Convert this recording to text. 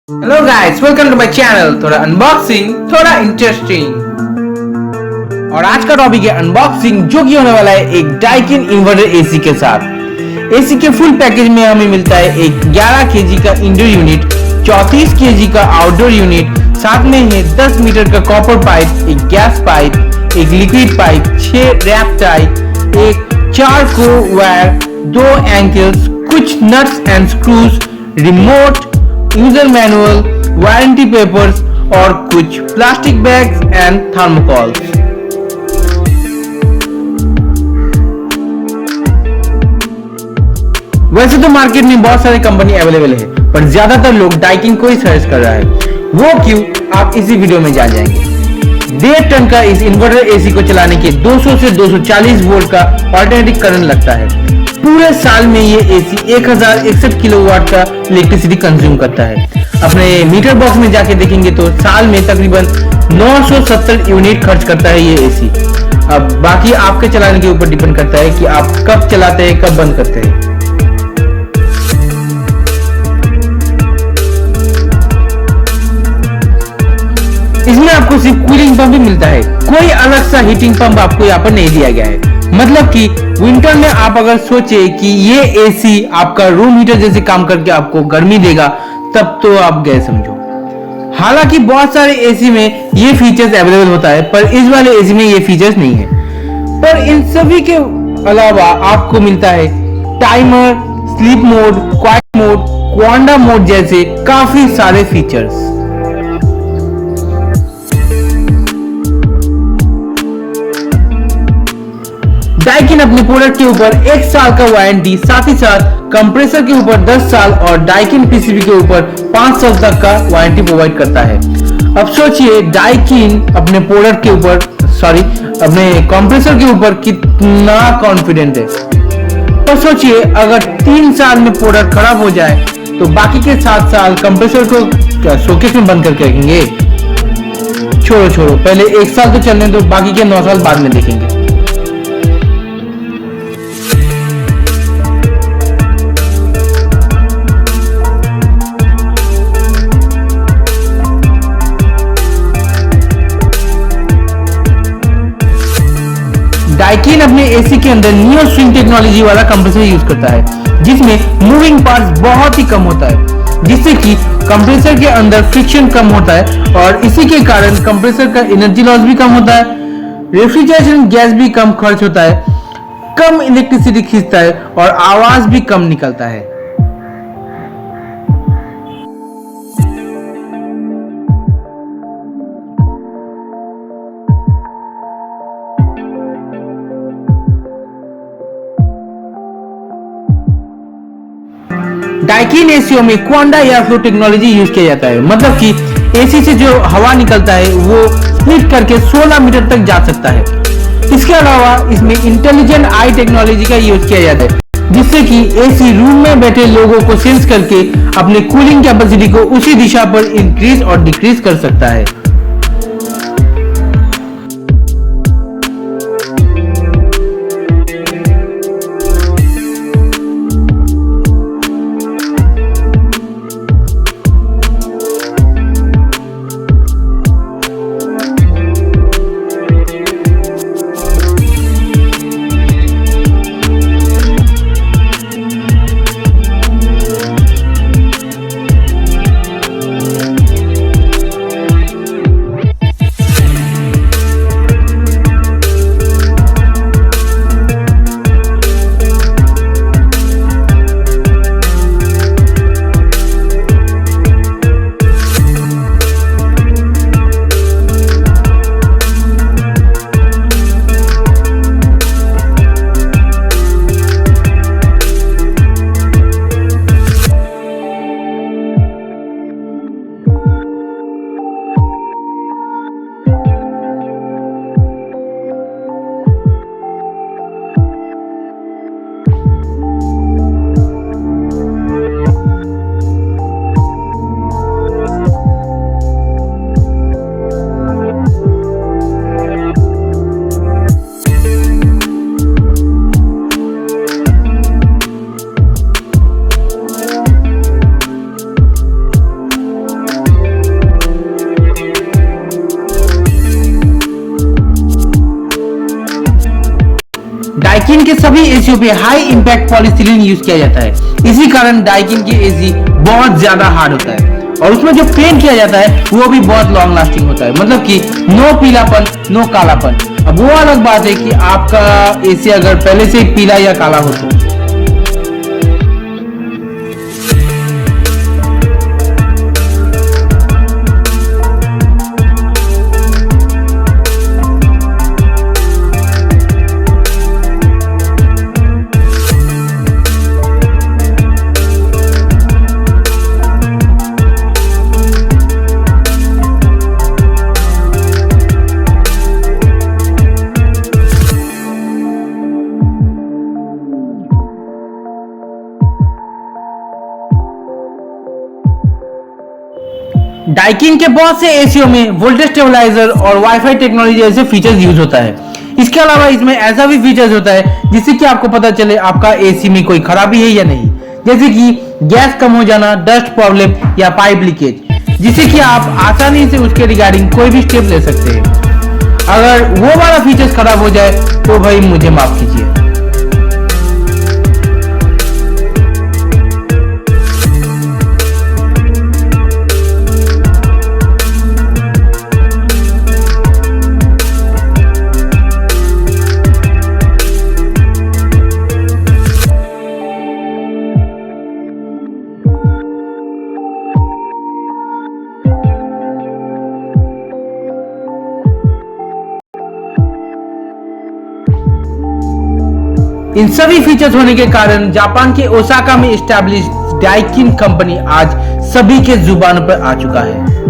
Hello guys, welcome to my channel. थोड़ा unboxing, थोड़ा interesting. और आज का टॉपिक है अनबॉक्सिंग, जो कि होने वाला है एक डाइकिन इन्वर्टर एसी के साथ। एसी के फुल पैकेज में हमें मिलता है एक 11 केजी का इंडोर यूनिट, 34 केजी का आउटडोर यूनिट, साथ में है 10 मीटर का कॉपर पाइप, एक गैस पाइप, एक लिक्विड पाइप, 6 रैप टाई, एक 4 को वायर, 2 एंकल्स, कुछ nuts and screws, remote, user manual, warranty papers और कुछ प्लास्टिक बैग्स एंड थर्मोकॉल्स। वैसे तो मार्केट में बहुत सारी कंपनी अवेलेबल है, पर ज्यादातर लोग डाइकिन को ही सर्च कर रहा है। वो क्यों, आप इसी वीडियो में जान जाएंगे। 1.5 टन का इस इन्वर्टर एसी को चलाने के 200 से 240 वोल्ट का ऑल्टरनेटिव करंट लगता है। पूरे साल में ये एसी 1061 किलोवाट का इलेक्ट्रिसिटी कंज्यूम करता है। अपने मीटर बॉक्स में जाके देखेंगे तो साल में तकरीबन 970 यूनिट खर्च करता है ये एसी। अब बाकी आपके चलाने के ऊपर डिपेंड करता है कि आप कब चलाते हैं, कब बंद करते हैं। इसमें आपको सिर्फ कूलिंग पंप ही मिलता है, कोई अलग सा हीटिंग पंप आपको यहाँ पर नहीं दिया गया है। मतलब कि विंटर में आप अगर सोचे कि ये एसी आपका रूम हीटर जैसे काम करके आपको गर्मी देगा, तब तो आप गए समझो। हालांकि बहुत सारे एसी में ये फीचर्स अवेलेबल होता है, पर इस वाले एसी में ये फीचर्स नहीं है। पर इन सभी के अलावा आपको मिलता है timer, sleep mode, quiet mode, क्वांडा मोड जैसे काफी सारे फीचर्स। डाइकिन अपने प्रोडक्ट के ऊपर 1 साल का वारंटी, साथ ही साथ कंप्रेसर के ऊपर 10 साल और डाइकिन पीसीबी के ऊपर 5 साल तक का वारंटी प्रोवाइड करता है। अब सोचिए डाइकिन अपने प्रोडक्ट के ऊपर अपने कंप्रेसर के ऊपर कितना कॉन्फिडेंट है। तो सोचिए अगर 3 साल में प्रोडक्ट खराब हो जाए तो बाकी के 7 साल कंप्रेसर को क्या शोकेस में बंद करके रखेंगे? छोड़ो, पहले 1 साल तो चलने दो, बाकी के 9 साल बाद में देखेंगे। डाइकिन अपने एसी के अंदर नियो स्विंग टेक्नोलॉजी वाला कंप्रेसर यूज करता है, जिसमें मूविंग पार्ट्स बहुत ही कम होता है, जिससे कि कंप्रेसर के अंदर फ्रिक्शन कम होता है और इसी के कारण कंप्रेसर का एनर्जी लॉस भी कम होता है, रेफ्रिजरेशन गैस भी कम खर्च होता है, कम इलेक्ट्रिसिटी खींचता है और आवाज भी कम निकलता है। डाइकिन एसीओ में क्वांडा एयर फ्लो टेक्नोलॉजी यूज किया जाता है। मतलब कि एसी से जो हवा निकलता है वो स्प्लिट करके 16 मीटर तक जा सकता है। इसके अलावा इसमें इंटेलिजेंट आई टेक्नोलॉजी का यूज किया जाता है, जिससे कि एसी रूम में बैठे लोगों को सेंस करके अपने कूलिंग कैपेसिटी को उसी दिशा पर इंक्रीज और डिक्रीज कर सकता है। डाइकिन के सभी एसीओ पे हाई इंपैक्ट पॉलीस्टाइरीन यूज किया जाता है। इसी कारण डाइकिन के एसी बहुत ज्यादा हार्ड होता है और उसमें जो पेंट किया जाता है वो भी बहुत लॉन्ग लास्टिंग होता है, मतलब कि नो पीलापन नो कालापन। अब वो अलग बात है कि आपका एसी अगर पहले से पीला या काला हो तो। डाइकिन के बहुत से एसीओ में वोल्टेज स्टेबलाइजर और वाईफाई टेक्नोलॉजी जैसे फीचर्स यूज होता है। इसके अलावा इसमें ऐसा भी फीचर्स होता है जिससे कि आपको पता चले आपका एसी में कोई खराबी है या नहीं, जैसे कि गैस कम हो जाना, डस्ट प्रॉब्लम या पाइप लीकेज, जिससे कि आप आसानी से उसके रिगार्डिंग कोई भी स्टेप ले सकते हैं। अगर वो वाला फीचर्स खराब हो जाए तो भाई मुझे माफ कीजिए। इन सभी फीचर्स होने के कारण जापान के ओसाका में एस्टैब्लिश डाइकिन कंपनी आज सभी के जुबान पर आ चुका है।